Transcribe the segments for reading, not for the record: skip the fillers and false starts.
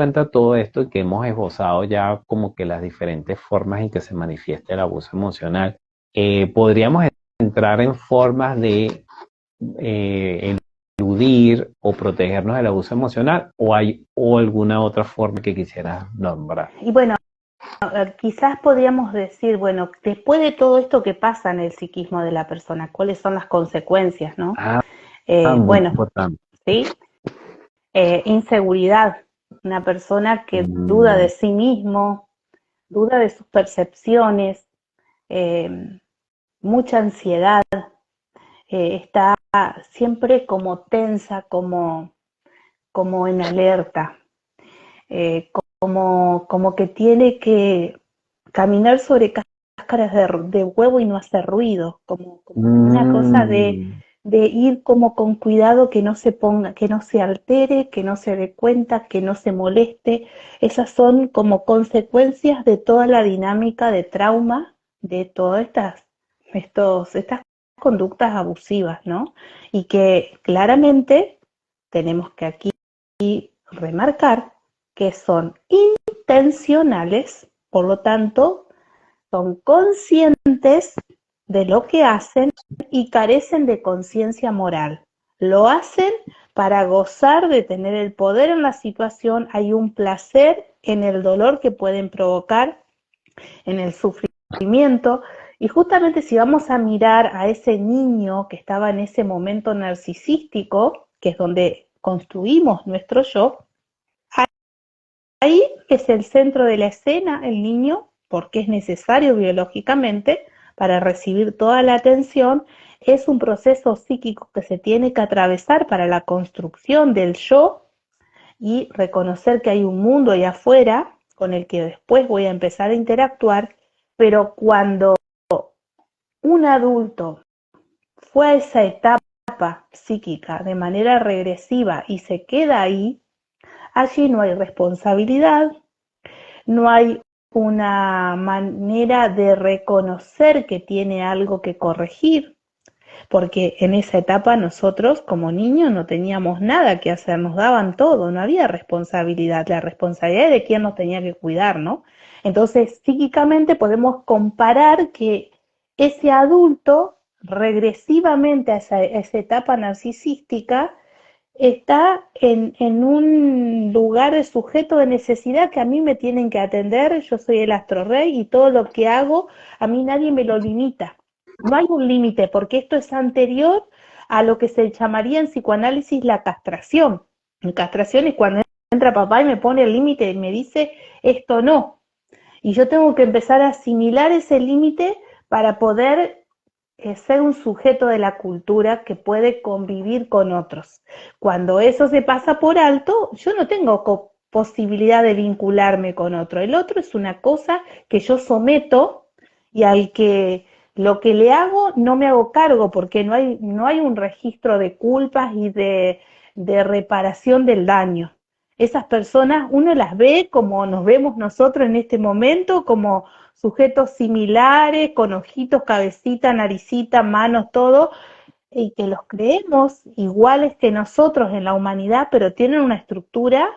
cuenta todo esto y que hemos esbozado ya como que las diferentes formas en que se manifiesta el abuso emocional, podríamos entrar en formas de eludir o protegernos del abuso emocional o hay o alguna otra forma que quisieras nombrar. Y bueno, quizás podríamos decir, bueno, después de todo esto que pasa en el psiquismo de la persona, ¿cuáles son las consecuencias, no? Ah, muy Bueno, importante. ¿sí? Inseguridad, una persona que duda Mm, de sí mismo, duda de sus percepciones, eh, mucha ansiedad, está siempre como tensa, como en alerta, como que tiene que caminar sobre cáscaras de huevo y no hacer ruido, como una cosa mm, de ir como con cuidado, que no se ponga, que no se altere, que no se dé cuenta, que no se moleste. Esas son como consecuencias de toda la dinámica de trauma, de todas estas conductas abusivas, ¿no? Y que claramente tenemos que aquí remarcar que son intencionales, por lo tanto, son conscientes de lo que hacen y carecen de conciencia moral. Lo hacen para gozar de tener el poder en la situación, hay un placer en el dolor que pueden provocar, en el sufrimiento, y justamente si vamos a mirar a ese niño que estaba en ese momento narcisístico, que es donde construimos nuestro yo, ahí es el centro de la escena, el niño, porque es necesario biológicamente para recibir toda la atención. Es un proceso psíquico que se tiene que atravesar para la construcción del yo y reconocer que hay un mundo allá afuera con el que después voy a empezar a interactuar, pero cuando un adulto fue a esa etapa psíquica de manera regresiva y se queda ahí, allí no hay responsabilidad, no hay una manera de reconocer que tiene algo que corregir, porque en esa etapa nosotros como niños no teníamos nada que hacer, nos daban todo, no había responsabilidad, la responsabilidad de quién nos tenía que cuidar, ¿no? Entonces, psíquicamente podemos comparar que ese adulto regresivamente a esa etapa narcisística está en un lugar de sujeto de necesidad, que a mí me tienen que atender, yo soy el astro rey y todo lo que hago, a mí nadie me lo limita. No hay un límite, porque esto es anterior a lo que se llamaría en psicoanálisis la castración. En castración es cuando entra papá y me pone el límite y me dice esto no. Y yo tengo que empezar a asimilar ese límite para poder ser un sujeto de la cultura que puede convivir con otros. Cuando eso se pasa por alto, yo no tengo posibilidad de vincularme con otro. El otro es una cosa que yo someto y al que lo que le hago no me hago cargo, porque no hay un registro de culpas y de reparación del daño. Esas personas uno las ve como nos vemos nosotros en este momento, como sujetos similares, con ojitos, cabecita, naricita, manos, todo, y que los creemos iguales que nosotros en la humanidad, pero tienen una estructura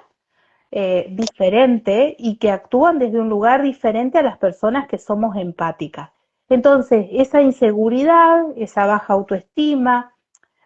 diferente y que actúan desde un lugar diferente a las personas que somos empáticas. Entonces, esa inseguridad, esa baja autoestima,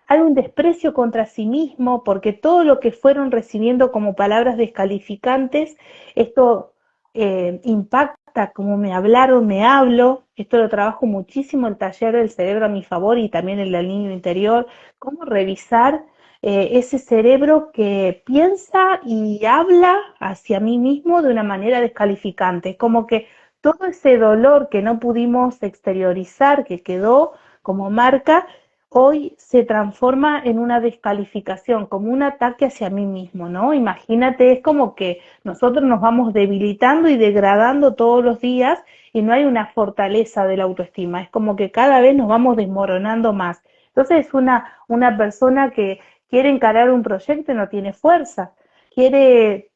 hay un desprecio contra sí mismo, porque todo lo que fueron recibiendo como palabras descalificantes, esto impacta cómo me hablaron, me hablo. Esto lo trabajo muchísimo el taller del cerebro a mi favor y también el del niño interior, cómo revisar ese cerebro que piensa y habla hacia mí mismo de una manera descalificante, como que todo ese dolor que no pudimos exteriorizar, que quedó como marca, hoy se transforma en una descalificación, como un ataque hacia mí mismo, ¿no? Imagínate, es como que nosotros nos vamos debilitando y degradando todos los días y no hay una fortaleza de la autoestima, es como que cada vez nos vamos desmoronando más. Entonces es una persona que quiere encarar un proyecto y no tiene fuerza, quiere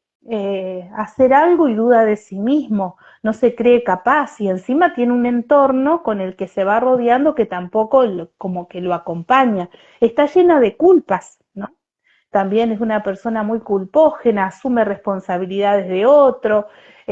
hacer algo y duda de sí mismo, no se cree capaz y encima tiene un entorno con el que se va rodeando que tampoco como que lo acompaña. Está llena de culpas, ¿no? también es una persona muy culpógena, asume responsabilidades de otro,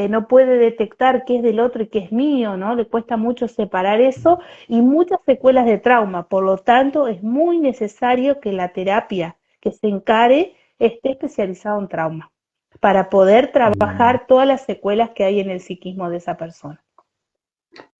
no puede detectar qué es del otro y qué es mío, ¿no? Le cuesta mucho separar eso y muchas secuelas de trauma. Por lo tanto, es muy necesario que la terapia que se encare esté especializada en trauma para poder Mm. trabajar todas las secuelas que hay en el psiquismo de esa persona.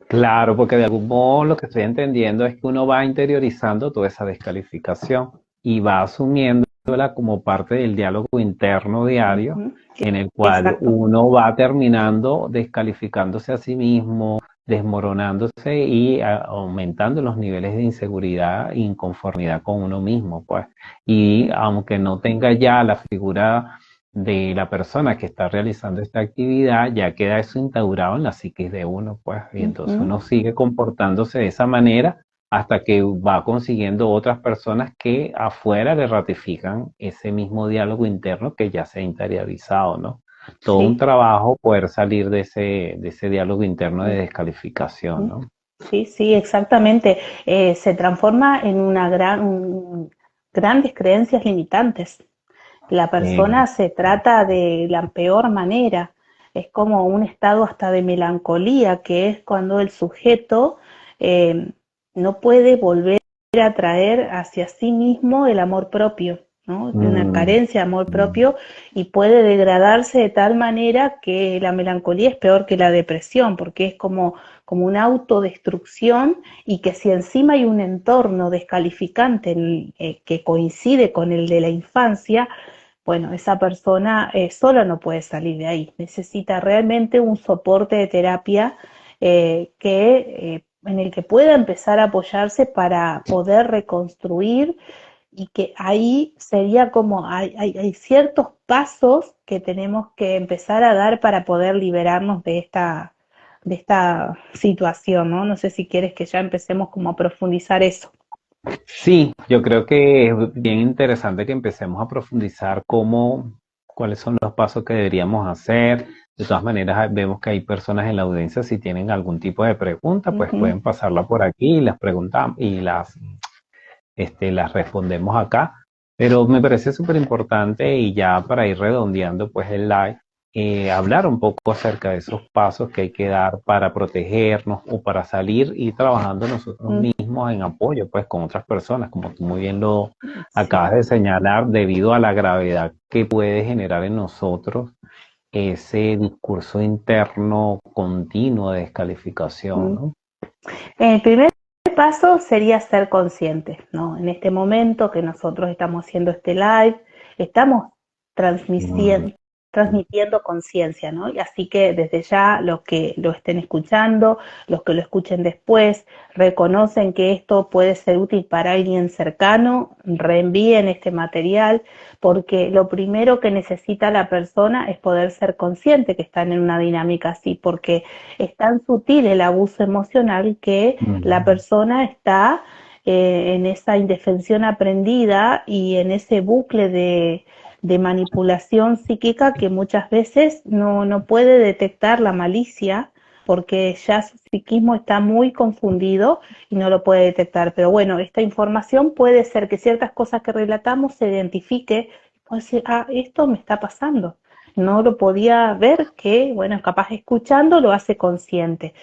Claro, porque de algún modo lo que estoy entendiendo es que uno va interiorizando toda esa descalificación y va asumiéndola como parte del diálogo interno diario, Ujú. en el cual Exacto. uno va terminando descalificándose a sí mismo, desmoronándose y aumentando los niveles de inseguridad e inconformidad con uno mismo, pues. Y aunque no tenga ya la figura de la persona que está realizando esta actividad, ya queda eso instaurado en la psiquis de uno, pues, y entonces Ujú. uno sigue comportándose de esa manera hasta que va consiguiendo otras personas que afuera le ratifican ese mismo diálogo interno que ya se ha interiorizado, ¿no? Todo un Sí. trabajo poder salir de ese diálogo interno de descalificación, Ujú. ¿no? Sí, sí, exactamente. Se transforma en grandes creencias limitantes. La persona se trata de la peor manera. Es como un estado hasta de melancolía, que es cuando el sujeto eh, no puede volver a traer hacia sí mismo el amor propio, ¿no? De una Mm, carencia de amor mm, propio y puede degradarse de tal manera que la melancolía es peor que la depresión, porque es como una autodestrucción y que si encima hay un entorno descalificante que coincide con el de la infancia, bueno, esa persona sola no puede salir de ahí, necesita realmente un soporte de terapia en el que pueda empezar a apoyarse para poder reconstruir y que ahí sería como hay ciertos pasos que tenemos que empezar a dar para poder liberarnos de esta situación, ¿no? No sé si quieres que ya empecemos como a profundizar eso. Sí, yo creo que es bien interesante que empecemos a profundizar cuáles son los pasos que deberíamos hacer. De todas maneras, vemos que hay personas en la audiencia, si tienen algún tipo de pregunta, pues Ujú. pueden pasarla por aquí y las preguntamos y las respondemos acá. Pero me parece súper importante y ya para ir redondeando pues el live, hablar un poco acerca de esos pasos que hay que dar para protegernos o para salir y trabajando nosotros Mm. mismos en apoyo pues con otras personas, como tú muy bien lo Sí. acabas de señalar, debido a la gravedad que puede generar en nosotros ese discurso interno continuo de descalificación, Mm. ¿no? El primer paso sería ser conscientes, ¿no? En este momento que nosotros estamos haciendo este live, estamos Mm, transmitiendo, transmitiendo conciencia, ¿no? Y así que desde ya los que lo estén escuchando, los que lo escuchen después, reconocen que esto puede ser útil para alguien cercano, reenvíen este material, porque lo primero que necesita la persona es poder ser consciente que están en una dinámica así, porque es tan sutil el abuso emocional que la mm, persona está en esa indefensión aprendida y en ese bucle de manipulación psíquica que muchas veces no puede detectar la malicia porque ya su psiquismo está muy confundido y no lo puede detectar. Pero bueno, esta información puede ser que ciertas cosas que relatamos se identifique, puede decir, ah, esto me está pasando. No lo podía ver que, bueno, capaz escuchando lo hace consciente.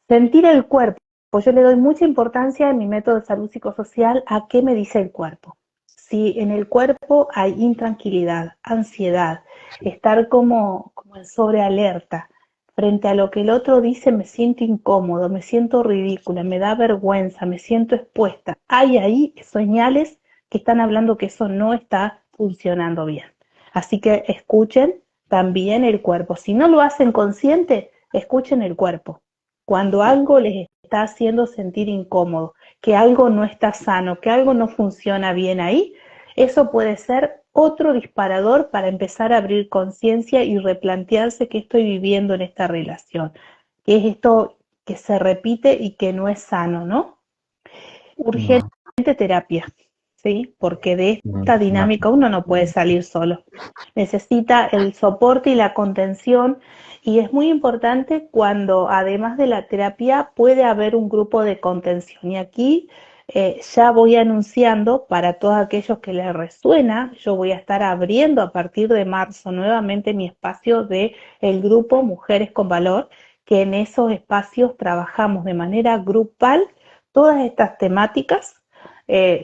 Sentir el cuerpo. Pues yo le doy mucha importancia en mi método de salud psicosocial a qué me dice el cuerpo. Si en el cuerpo hay intranquilidad, ansiedad, estar como en sobrealerta, frente a lo que el otro dice me siento incómodo, me siento ridícula, me da vergüenza, me siento expuesta. Hay ahí señales que están hablando que eso no está funcionando bien. Así que escuchen también el cuerpo. Si no lo hacen consciente, escuchen el cuerpo cuando algo les está haciendo sentir incómodo, que algo no está sano, que algo no funciona bien ahí, eso puede ser otro disparador para empezar a abrir conciencia y replantearse qué estoy viviendo en esta relación, qué es esto que se repite y que no es sano, ¿no? mm, Urgente terapia, ¿sí? Porque de mm, esta dinámica uno no puede mm. salir solo. Necesita el soporte y la contención y es muy importante cuando además de la terapia puede haber un grupo de contención. Y aquí Ya voy anunciando para todos aquellos que les resuena, yo voy a estar abriendo a partir de marzo nuevamente mi espacio de el grupo Mujeres con Valor, que en esos espacios trabajamos de manera grupal todas estas temáticas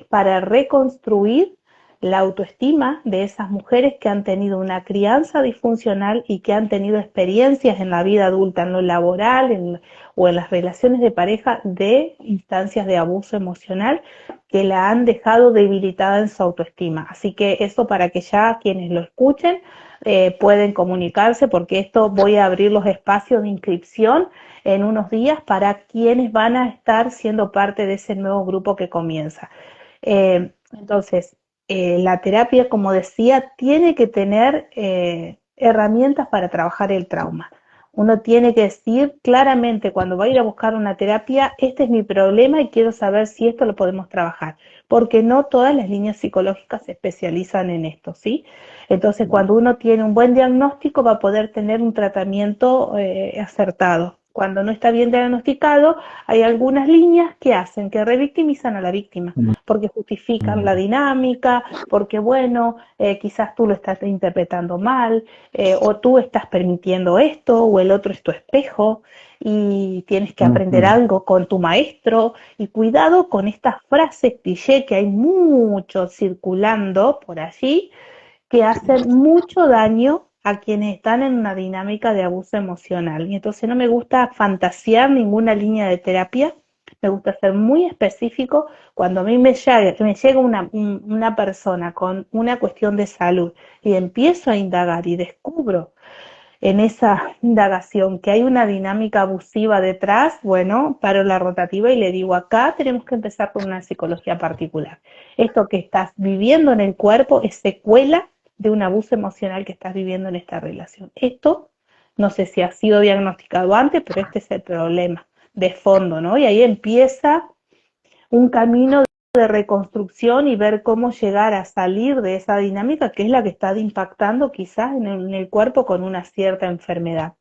para reconstruir la autoestima de esas mujeres que han tenido una crianza disfuncional y que han tenido experiencias en la vida adulta, en lo laboral o en las relaciones de pareja de instancias de abuso emocional que la han dejado debilitada en su autoestima. Así que eso para que ya quienes lo escuchen pueden comunicarse, porque esto voy a abrir los espacios de inscripción en unos días para quienes van a estar siendo parte de ese nuevo grupo que comienza. Entonces, la terapia, como decía, tiene que tener herramientas para trabajar el trauma. Uno tiene que decir claramente cuando va a ir a buscar una terapia, este es mi problema y quiero saber si esto lo podemos trabajar, porque no todas las líneas psicológicas se especializan en esto, ¿sí? Entonces, cuando uno tiene un buen diagnóstico, va a poder tener un tratamiento acertado. Cuando no está bien diagnosticado, hay algunas líneas que hacen que revictimizan a la víctima, porque justifican la dinámica, porque bueno, quizás tú lo estás interpretando mal, o tú estás permitiendo esto, o el otro es tu espejo, y tienes que aprender algo con tu maestro, y cuidado con estas frases cliché que hay mucho circulando por allí, que hacen mucho daño a quienes están en una dinámica de abuso emocional. Y entonces no me gusta fantasear ninguna línea de terapia, me gusta ser muy específico. Cuando a mí me llega una persona con una cuestión de salud y empiezo a indagar y descubro en esa indagación que hay una dinámica abusiva detrás, bueno, paro la rotativa y le digo, acá tenemos que empezar con una psicología particular. Esto que estás viviendo en el cuerpo es secuela de un abuso emocional que estás viviendo en esta relación. Esto, no sé si ha sido diagnosticado antes, pero este es el problema de fondo, ¿no? Y ahí empieza un camino de reconstrucción y ver cómo llegar a salir de esa dinámica que es la que está impactando quizás en el cuerpo con una cierta enfermedad.